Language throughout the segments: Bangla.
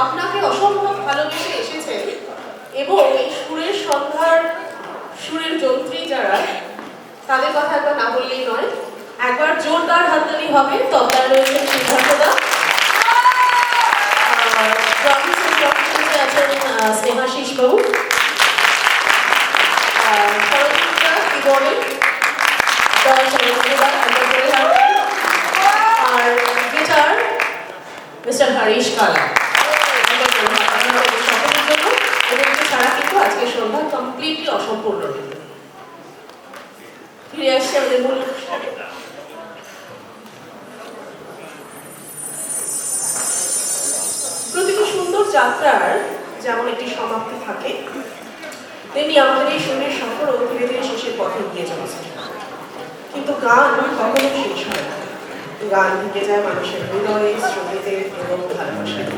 আপনাকে অসম্ভব ভালোবেসে এসেছেন এবং এই সুরের সন্ধ্যার সুরের যন্ত্রী যারা, তাদের কথা একবার না বললেই নয়। একবার জোরদার হাততালি হবে। তবলায় রয়েছেন সিদ্ধার্থদা, আছেন স্নেহাশিস বাবু, সরস্বতীদা কিবোর্ডে, আর গিটার মিস্টার হরিশ কালা। সকলের জন্য এবং ছাড়া কিন্তু আজকে সন্ধ্যা কমপ্লিটলি অসম্পূর্ণ। ফিরে আসছে আমাদের মূল প্রতিটি সুন্দর যাত্রার যেমন একটি সমাপ্তি থাকে, তেমনি আমাদের এই সুরের সফরও ধীরে ধীরে শেষের পথে গিয়ে চলেছে। কিন্তু গান কখনো শেষ হয় না। গান ঢুকে যায় মানুষের হৃদয়ে, স্মৃতিতে এবং ভালোবাসায়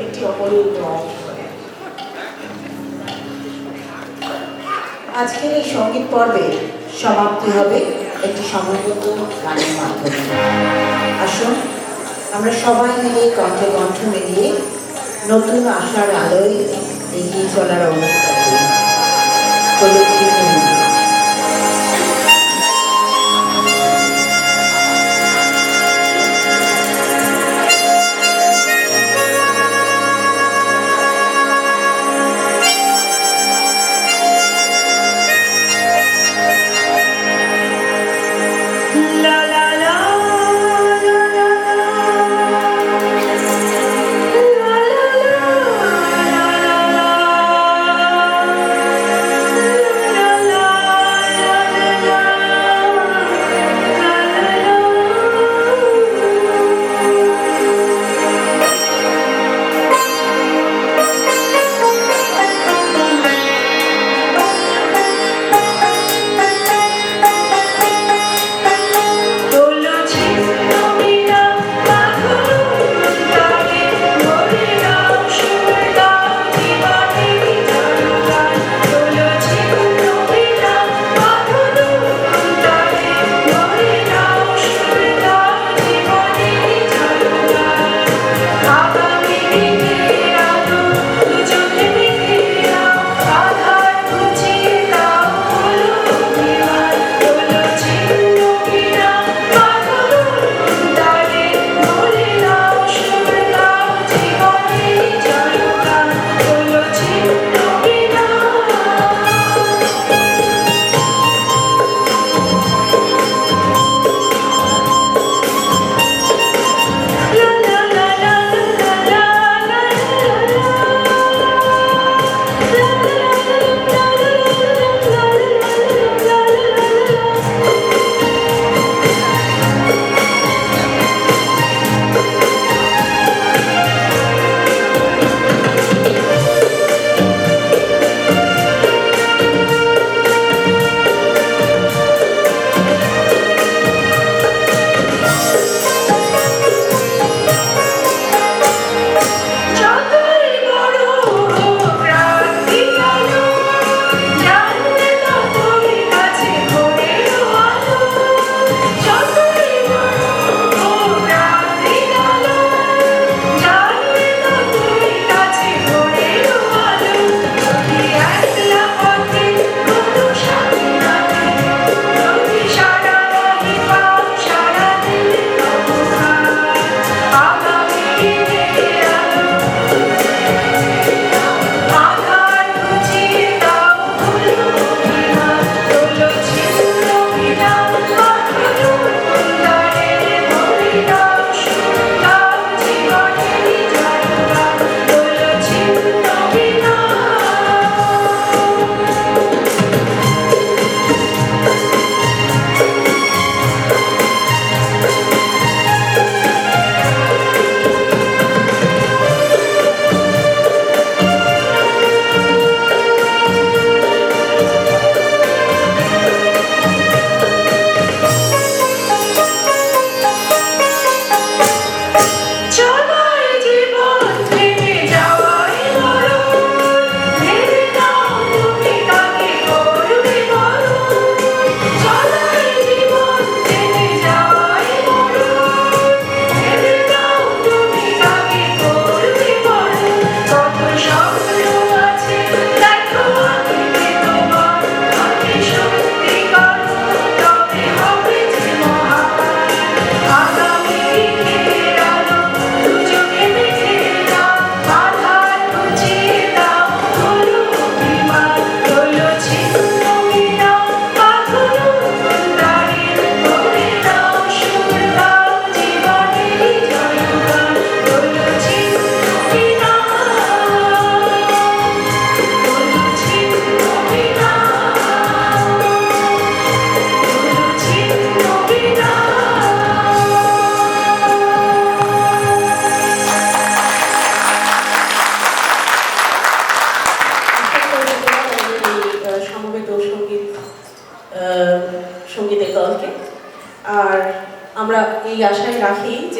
একটি অপরিণত অংশ। আজকের এই সঙ্গীত পর্বে সমাপ্তি হবে একটি সমবেত গানের মাধ্যমে। আসুন আমরা সবাই মিলে কণ্ঠে কণ্ঠ মিলিয়ে নতুন আশার আলোয় এগিয়ে চলার অঙ্গীকার করি।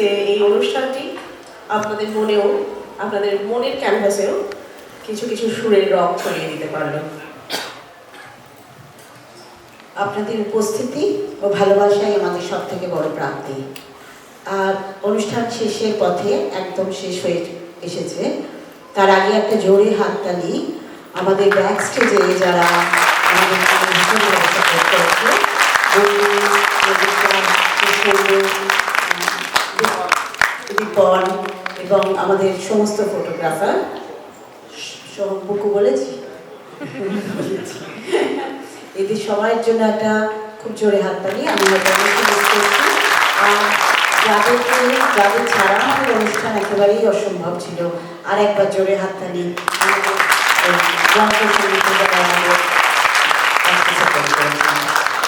যে এই অনুষ্ঠানটি আপনাদের মনেও, আপনাদের মনের ক্যানভাসেও কিছু কিছু সুরের রং ছড়িয়ে দিতে পারলো। আপনাদের উপস্থিতি ও ভালোবাসাই আমাদের সব থেকে বড় প্রাপ্তি। আর অনুষ্ঠান শেষের পথে একদম শেষ হয়ে এসেছে, তার আগে একটা জোরে হাততালি আমাদের ব্যাক স্টেজে যারা আমাদের ভীষণ ব্যবসা করতে হচ্ছে, রিপন এবং আমাদের সমস্ত ফটোগ্রাফার। বুকু বলেছি, এদের সবার জন্য একটা খুব জোরে হাততালি। আমি আর যাদের ছাড়া আমাদের অনুষ্ঠান একেবারেই অসম্ভব ছিল, আর একবার জোরে হাততালি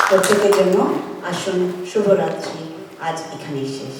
প্রত্যেকের জন্য। আসুন, শুভরাত্রি, আজ এখানেই শেষ।